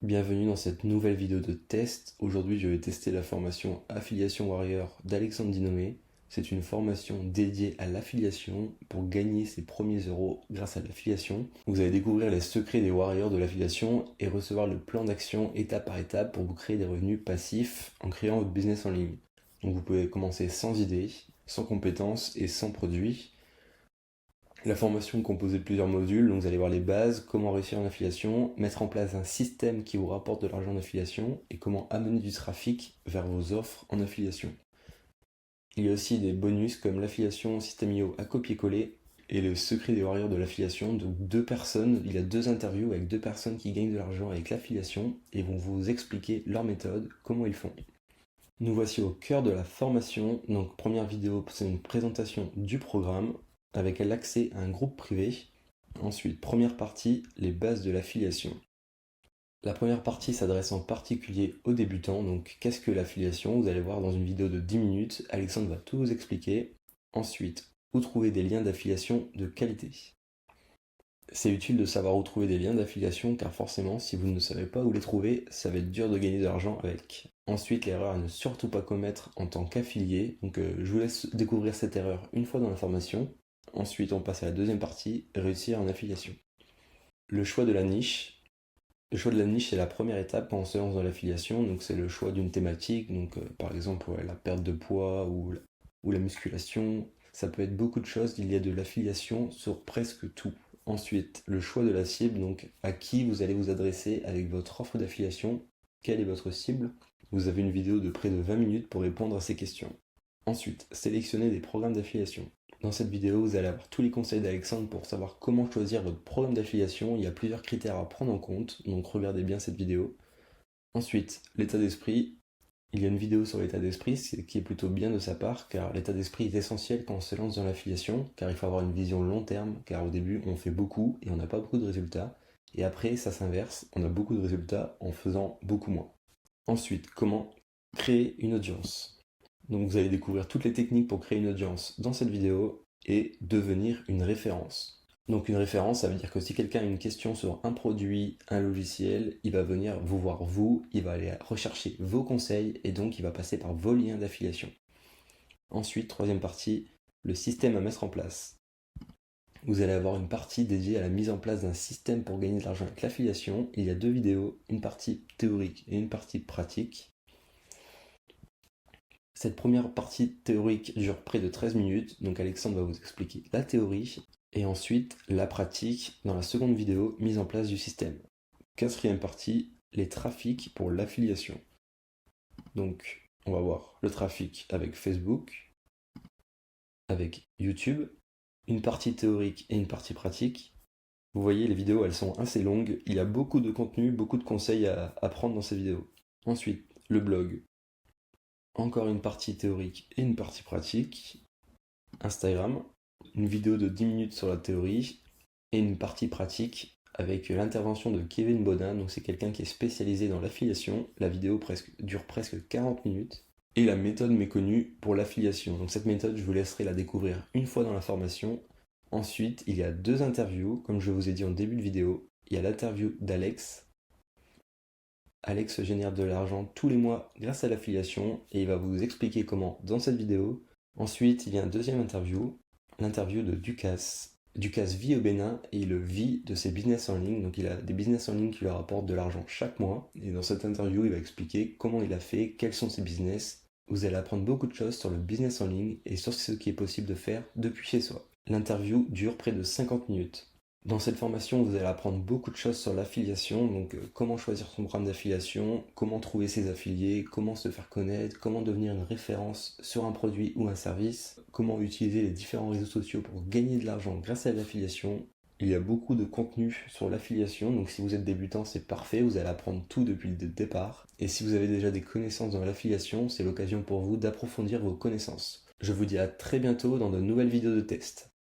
Bienvenue dans cette nouvelle vidéo de test. Aujourd'hui, je vais tester la formation Affiliation Warrior d'Alexandre Dinomé. C'est une formation dédiée à l'affiliation pour gagner ses premiers euros grâce à l'affiliation. Vous allez découvrir les secrets des warriors de l'affiliation et recevoir le plan d'action étape par étape pour vous créer des revenus passifs en créant votre business en ligne. Donc vous pouvez commencer sans idée, sans compétences et sans produits. La formation est composée de plusieurs modules, donc vous allez voir les bases, comment réussir en affiliation, mettre en place un système qui vous rapporte de l'argent en affiliation et comment amener du trafic vers vos offres en affiliation. Il y a aussi des bonus comme l'affiliation System.io à copier-coller et le secret des warriors de l'affiliation. Donc il y a deux interviews avec deux personnes qui gagnent de l'argent avec l'affiliation et vont vous expliquer leur méthode, comment ils font. Nous voici au cœur de la formation. Donc première vidéo, c'est une présentation du programme avec l'accès à un groupe privé. Ensuite, première partie, les bases de l'affiliation. La première partie s'adresse en particulier aux débutants, donc qu'est-ce que l'affiliation? Vous allez voir dans une vidéo de 10 minutes, Alexandre va tout vous expliquer. Ensuite, où trouver des liens d'affiliation de qualité. C'est utile de savoir où trouver des liens d'affiliation car forcément, si vous ne savez pas où les trouver, ça va être dur de gagner de l'argent avec. Ensuite, l'erreur à ne surtout pas commettre en tant qu'affilié. Donc, je vous laisse découvrir cette erreur une fois dans la formation. Ensuite, on passe à la deuxième partie, réussir en affiliation. Le choix de la niche. Le choix de la niche, c'est la première étape quand on se lance dans l'affiliation. Donc, c'est le choix d'une thématique. Donc, par exemple, la perte de poids ou la musculation. Ça peut être beaucoup de choses. Il y a de l'affiliation sur presque tout. Ensuite, le choix de la cible, donc à qui vous allez vous adresser avec votre offre d'affiliation, quelle est votre cible. Vous avez une vidéo de près de 20 minutes pour répondre à ces questions. Ensuite, sélectionnez des programmes d'affiliation. Dans cette vidéo, vous allez avoir tous les conseils d'Alexandre pour savoir comment choisir votre programme d'affiliation. Il y a plusieurs critères à prendre en compte, donc regardez bien cette vidéo. Ensuite, l'état d'esprit. Il y a une vidéo sur l'état d'esprit, qui est plutôt bien de sa part, car l'état d'esprit est essentiel quand on se lance dans l'affiliation, car il faut avoir une vision long terme, car au début on fait beaucoup et on n'a pas beaucoup de résultats, et après ça s'inverse, on a beaucoup de résultats en faisant beaucoup moins. Ensuite, comment créer une audience. Donc vous allez découvrir toutes les techniques pour créer une audience dans cette vidéo et devenir une référence. Donc une référence, ça veut dire que si quelqu'un a une question sur un produit, un logiciel, il va venir vous voir vous, il va aller rechercher vos conseils et donc il va passer par vos liens d'affiliation. Ensuite, troisième partie, le système à mettre en place. Vous allez avoir une partie dédiée à la mise en place d'un système pour gagner de l'argent avec l'affiliation. Il y a deux vidéos, une partie théorique et une partie pratique. Cette première partie théorique dure près de 13 minutes, donc Alexandre va vous expliquer la théorie et ensuite la pratique dans la seconde vidéo, mise en place du système. Quatrième partie, les trafics pour l'affiliation. Donc on va voir le trafic avec Facebook, avec YouTube, une partie théorique et une partie pratique. Vous voyez, les vidéos elles sont assez longues, il y a beaucoup de contenu, beaucoup de conseils à prendre dans ces vidéos. Ensuite, le blog, encore une partie théorique et une partie pratique. Instagram, une vidéo de 10 minutes sur la théorie et une partie pratique avec l'intervention de Kevin Bodin. Donc c'est quelqu'un qui est spécialisé dans l'affiliation. La vidéo dure presque 40 minutes. Et la méthode méconnue pour l'affiliation. Donc cette méthode, je vous laisserai la découvrir une fois dans la formation. Ensuite, il y a deux interviews, comme je vous ai dit en début de vidéo. Il y a l'interview d'Alex. Alex génère de l'argent tous les mois grâce à l'affiliation et il va vous expliquer comment dans cette vidéo. Ensuite, il y a une deuxième interview, l'interview de Ducasse. Ducasse vit au Bénin et il vit de ses business en ligne. Donc il a des business en ligne qui lui rapportent de l'argent chaque mois. Et dans cette interview, il va expliquer comment il a fait, quels sont ses business. Vous allez apprendre beaucoup de choses sur le business en ligne et sur ce qui est possible de faire depuis chez soi. L'interview dure près de 50 minutes. Dans cette formation, vous allez apprendre beaucoup de choses sur l'affiliation, donc comment choisir son programme d'affiliation, comment trouver ses affiliés, comment se faire connaître, comment devenir une référence sur un produit ou un service, comment utiliser les différents réseaux sociaux pour gagner de l'argent grâce à l'affiliation. Il y a beaucoup de contenu sur l'affiliation, donc si vous êtes débutant, c'est parfait, vous allez apprendre tout depuis le départ. Et si vous avez déjà des connaissances dans l'affiliation, c'est l'occasion pour vous d'approfondir vos connaissances. Je vous dis à très bientôt dans de nouvelles vidéos de test.